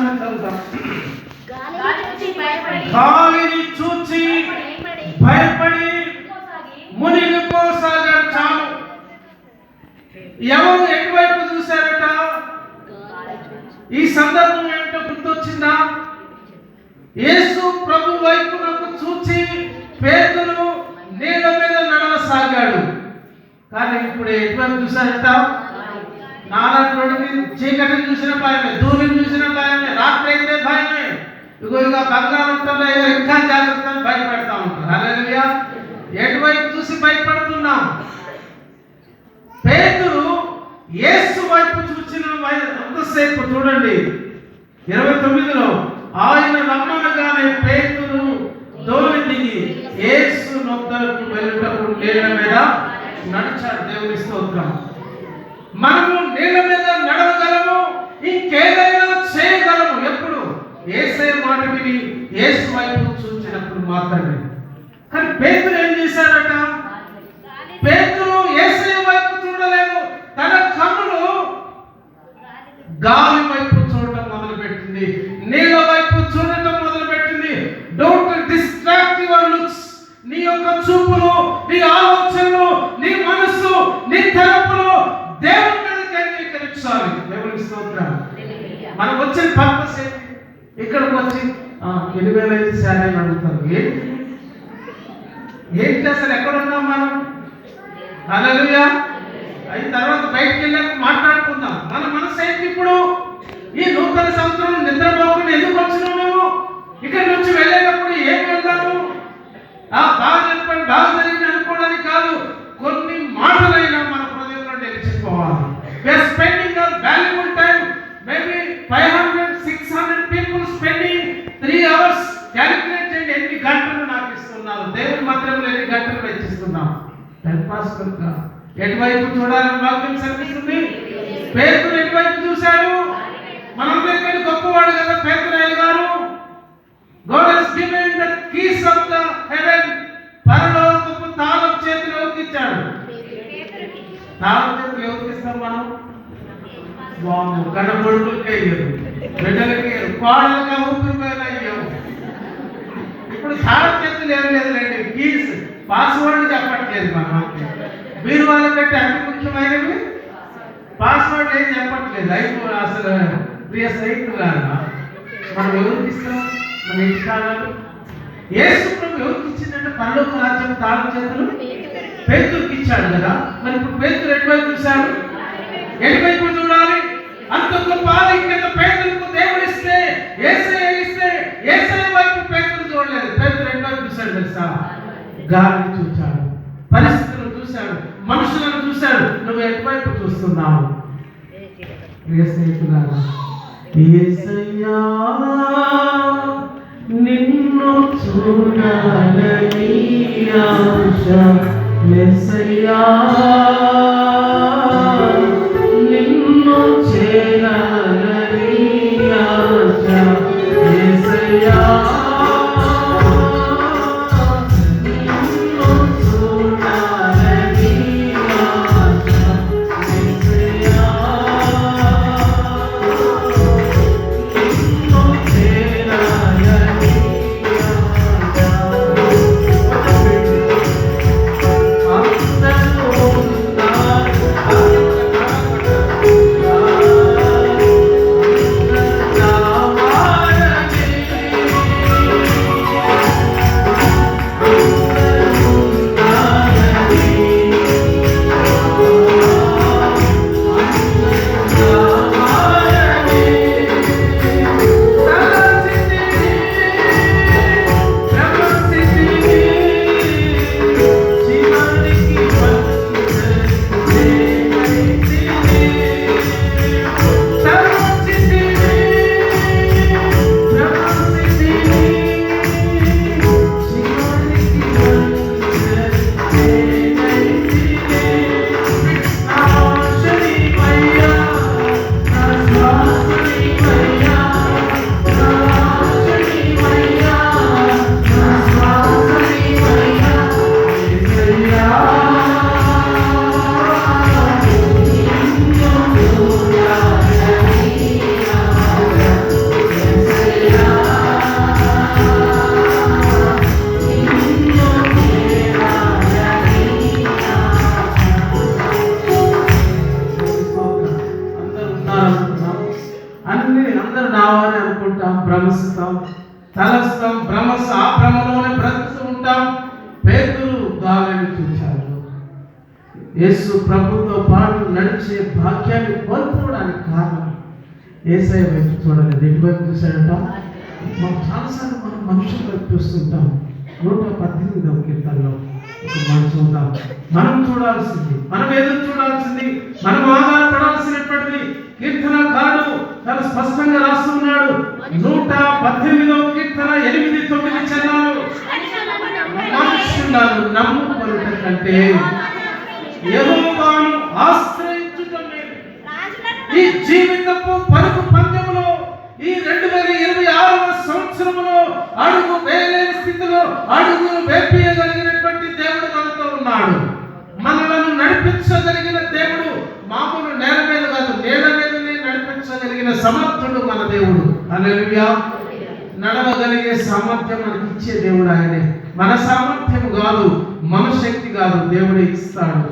వచనాన్ని చదువుతాం. గాలిని చూచి భయపడి మునిగిపోసాగాడు. చాలు. ఎవరు ఎటువైపు చూశారట? ఈ సందర్భం ఏమిటో గుర్తొచ్చిందా? యేసు ప్రభు వైపునకు చూచి పేతురు నీళ్ళ మీద నడవసాగాడు. కానీ ఇప్పుడు ఎటువైపు చూశారట? నాలుగు చీకటిని చూసిన భయమే, ధూళిని చూసిన భయమే, రాత్రి అయితే భయమే. ఇక బంగారం ఉంటుందా ఇంకా జాగ్రత్త భయపెడతా ఉంటారు. హల్లెలూయా. ఎటువైపు చూసి భయపడుతున్నాం? పేతురు యేసు వైపు చూసిన అంతసేపు చూడండి 29లో ఆయన రమ్మనగానే పేతురు దోణి దిగి యేసు నొద్దకు వెళ్ళుటకు నీళ్ళ మీద నడిచాడు. దేవుని స్తోత్రం. మనము నీళ్ళ మీద నడవగలము, ఇంకేదైనా చేయగలము ఎప్పుడు? యేసయ్య మాట విని యేసు వైపు చూసినప్పుడు మాత్రమే. కానీ పేతురు ఏం చేశాడట? పేతురు యేసయ్య వైపు చూడలేదు. తన కన్నులు గాలి వైపు చూడటం మొదలుపెట్టింది, నీళ్ళ వైపు చూడటం మొదలుపెట్టింది. Don't distract your looks. నీ యొక్క చూపులు, నీ ఆలోచనలు, నీ మనస్సు, నీ తలపులు దేవుని మీద కేంద్రీకరించాలి. దేవునికి స్తోత్రం. మనం వచ్చిన పర్పస్ ఏంటి? ఇక్కడికి వచ్చి 20,000 అయితే శాలరీ అడుగుతారు. ఏంటి అసలు? ఎక్కడున్నాం మనం? హల్లెలూయా. అయిన తర్వాత బయటికి వెళ్ళాక మాట్లాడుకుందాం. మన మనసు ఏంటి ఇప్పుడు? ఈ నూతన సంవత్సరం నిద్రపోకుండా ఎందుకు వచ్చినావు నువ్వు? ఇక్కడ నుంచి వెళ్ళేటప్పుడు ఏం వెళ్తాను? బాగా చెప్పండి, బాగా జరిగింది అనుకోవడానికి కాదు. కొన్ని మాటలైనా మన హృదయంలో నిలిచిపోవాలి. We're spending our valuable time. Maybe 500-600 people spending 3 hours. Calculate చేయండి ఎన్ని గంటలు నాకు ఇస్తున్నారు. దేవుని మందిరంలో ఎన్ని గంటలు వెచ్చిస్తున్నాం. ఎటువైపు చూడాలని వాక్యం కనిపిస్తుంది. పేతురు ఎటువైపు చూశాడు? మనందరికీ గొప్పవాడు కదా పేతురయ్య గారు. God has given the keys of the heaven. పరలోకపు తాళం చేతులు ఎవరికి ఇచ్చాడు? తాళం చేతులు ఎవరికి ఇస్తాం మనం? కనబడులకే ఇయ్యరు, బిడ్డలకి ఇయ్యరు, కోడలకి ఊపిరిపోయిన ఇయ్యవు. ఇప్పుడు తాళం చేతులు ఏం లేదులేండి, కీస్ పాస్వర్డ్ చెప్పట్లేదు. మనం మీరు వాళ్ళకంటే అతి ముఖ్యమైనవి పాస్వర్డ్ ఏం చెప్పట్లేదు. అయిపో అసలు ప్రియ స్నేహితులు మనం ఎవరికి ఇస్తాం? మన ఇంటి కాలాలు యేసు ప్రభు ఎవరికి ఇచ్చిందంటే పరలోక రాజ్యం తాళం చేతులు పేతురుకి ఇచ్చాడు కదా. మరి ఇప్పుడు పేతురు ఎటువైపు చూశాడు? ఎటువైపు చూడాలి? అంత గొప్ప ఆధిక్యత పేతురుకు దేవుడు ఇస్తే, యేసయ్య వైపు పేతురు చూడలేదు. పేతురు ఎటువైపు చూశాడు తెలుసా? గాలిని చూశాడు, పరిస్థితులను చూశాడు, మనుషులను చూశాడు. నువ్వు ఎటువైపు చూస్తున్నావు? యేసయ్యా నిన్ను చూడాలని ఆశ, యేసయ్యా నిన్ను చేరాలని ఆశ, యేసయ్యా అందరూ నావని అనుకుంటాం, భ్రమిస్తాం, తలస్తాం, ఆ భ్రమలోనే బ్రతుకుతూ ఉంటాం. పేతురు గాలిని చూచాడు. యేసు ప్రభుతో పాటు నడిచే భాగ్యాన్ని కోల్పోవడానికి కారణం యేసయ్య వైపు చూడలేదు. ఎటువైపు చూశాడట? మనం చాలాసార్లు మనం మనుషుల వైపు చూస్తుంటాం. 118వ కీర్తనలో ఒక మనం చూద్దాం. మనం చూడాల్సింది, మనం ఎదురు చూడాల్సింది, మనం ఆధారపడాల్సినటువంటిది కీర్తనకారుడు చాలా స్పష్టంగా రాస్తున్నాడు. 118వ కీర్తన 8-9 చరణాలు. మనుషులను నమ్ముకొనుట కంటే యెహోవాను ఆశ్రయించుట మేలు. ఈ జీవితపు పరుగు పందెములో, ఈ 2026వ సంవత్సరంలో అడుగు వేయలేని స్థితిలో అడుగును వేపించగలిగినటువంటి దేవుడు మనతో ఉన్నాడు. మనలను నడిపించగలిగిన దేవుడు మామూలు నేల మీద కాదు, నేల మీదనే నడిపించగలిగిన సమర్థుడు మన దేవుడు. హల్లెలూయా. నడవగలిగే సామర్థ్యం మనకి ఇచ్చే దేవుడు ఆయనే. మన సామర్థ్యం కాదు, మన శక్తి కాదు, దేవుడే ఇస్తాడు.